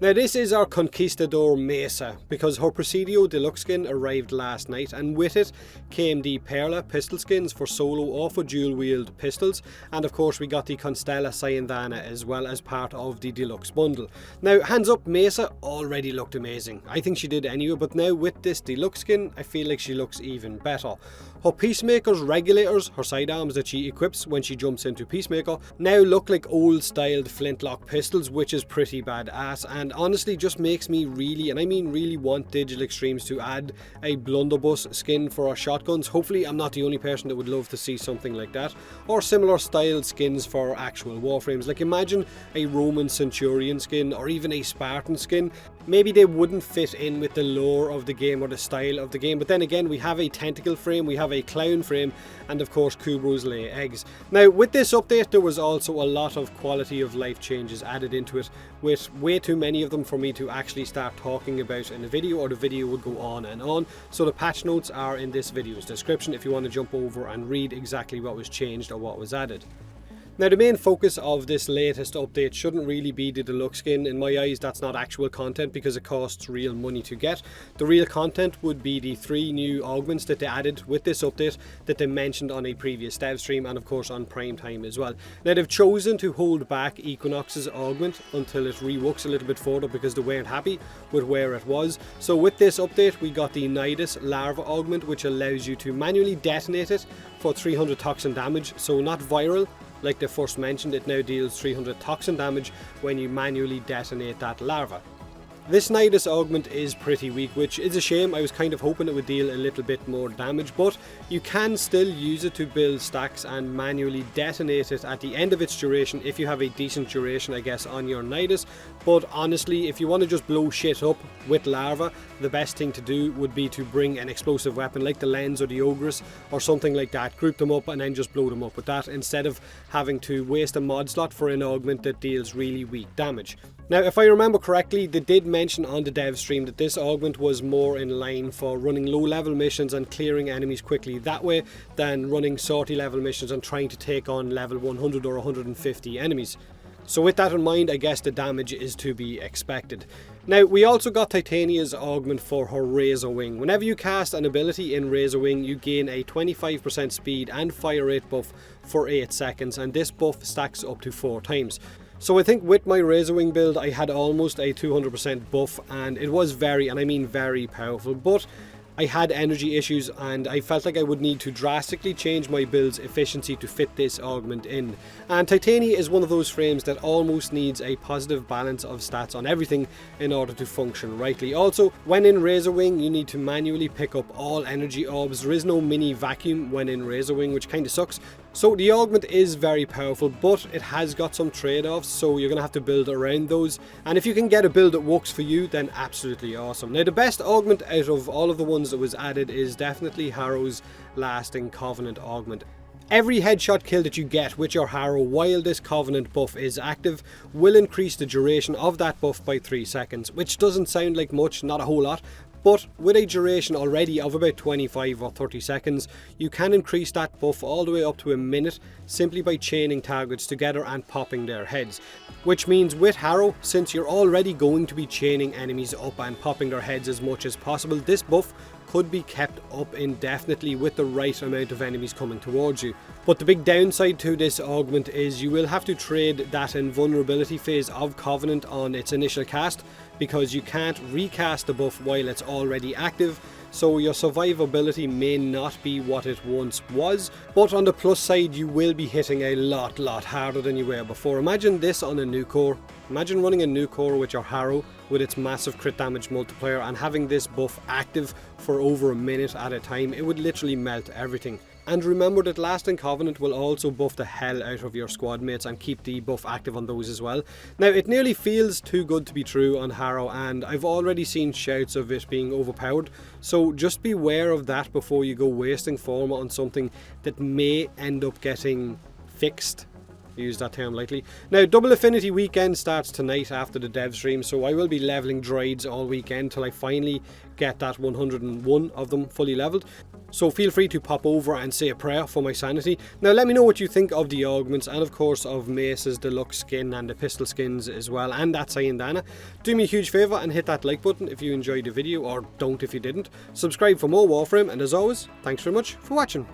Now this is our Conquistador Mesa, because her Presidio Deluxe skin arrived last night, and with it came the Perla pistol skins for solo or for dual wield pistols, and of course we got the Constella Sayandana as well as part of the Deluxe bundle. Now hands up, Mesa already looked amazing. I think she did anyway, but now with this Deluxe skin I feel like she looks even better. Her Peacemaker's regulators, her sidearms that she equips when she jumps into Peacemaker, now look like old styled flintlock pistols, which is pretty badass, and honestly just makes me really, and I mean really, want Digital Extremes to add a blunderbuss skin for our shotguns. Hopefully I'm not the only person that would love to see something like that, or similar styled skins for actual Warframes. Like imagine a Roman Centurion skin or even a Spartan skin. Maybe they wouldn't fit in with the lore of the game or the style of the game, but then again we have a tentacle frame, we have a clown frame, and of course Kubros lay eggs. Now with this update there was also a lot of quality of life changes added into it, with way too many of them for me to actually start talking about in a video, or the video would go on and on. So the patch notes are in this video's description if you want to jump over and read exactly what was changed or what was added. Now the main focus of this latest update shouldn't really be the Deluxe skin. In my eyes that's not actual content because it costs real money to get. The real content would be the 3 new augments that they added with this update that they mentioned on a previous dev stream, and of course on Prime Time as well. Now they've chosen to hold back Equinox's augment until it reworks a little bit further because they weren't happy with where it was. So with this update we got the Nidus Larva augment, which allows you to manually detonate it for 300 toxin damage, so not viral like they first mentioned. It now deals 300 toxin damage when you manually detonate that larva. This Nidus augment is pretty weak, which is a shame. I was kind of hoping it would deal a little bit more damage, but you can still use it to build stacks and manually detonate it at the end of its duration if you have a decent duration, I guess, on your Nidus. But honestly, if you want to just blow shit up with Larva, the best thing to do would be to bring an explosive weapon like the Lens or the Ogress or something like that, group them up and then just blow them up with that, instead of having to waste a mod slot for an augment that deals really weak damage. Now if I remember correctly, they did mention on the dev stream that this augment was more in line for running low level missions and clearing enemies quickly that way than running sortie level missions and trying to take on level 100 or 150 enemies. So with that in mind, I guess the damage is to be expected. Now we also got Titania's augment for her Razorwing. Whenever you cast an ability in Razorwing you gain a 25% speed and fire rate buff for 8 seconds, and this buff stacks up to 4 times. So I think with my Razorwing build I had almost a 200% buff, and it was very, and I mean very powerful, but I had energy issues and I felt like I would need to drastically change my build's efficiency to fit this augment in. And Titania is one of those frames that almost needs a positive balance of stats on everything in order to function rightly. Also, when in Razorwing you need to manually pick up all energy orbs. There is no mini vacuum when in Razorwing, which kind of sucks. So the augment is very powerful, but it has got some trade-offs, so you're going to have to build around those. And if you can get a build that works for you, then absolutely awesome. Now the best augment out of all of the ones that was added is definitely Harrow's Lasting Covenant augment. Every headshot kill that you get with your Harrow while this Covenant buff is active will increase the duration of that buff by 3 seconds, which doesn't sound like much, not a whole lot. But with a duration already of about 25 or 30 seconds, you can increase that buff all the way up to a minute simply by chaining targets together and popping their heads. Which means with Harrow, since you're already going to be chaining enemies up and popping their heads as much as possible, this buff could be kept up indefinitely with the right amount of enemies coming towards you. But the big downside to this augment is you will have to trade that invulnerability phase of Covenant on its initial cast, because you can't recast the buff while it's already active, so your survivability may not be what it once was. But on the plus side, you will be hitting a lot harder than you were before. Imagine this on a new core. Imagine running a new core with your Harrow with its massive crit damage multiplier and having this buff active for over a minute at a time. It would literally melt everything. And remember that Lasting Covenant will also buff the hell out of your squad mates and keep the buff active on those as well. Now it nearly feels too good to be true on Harrow, and I've already seen shouts of it being overpowered, so just beware of that before you go wasting form on something that may end up getting fixed I use that term lightly. Now, Double Affinity weekend starts tonight after the dev stream, so I will be leveling droids all weekend till I finally get that 101 of them fully leveled. So feel free to pop over and say a prayer for my sanity. Now let me know what you think of the augments and of course of Mesa's deluxe skin and the pistol skins as well, and that Sayandana. Do me a huge favour and hit that like button if you enjoyed the video, or don't if you didn't. Subscribe for more Warframe, and as always, thanks very much for watching.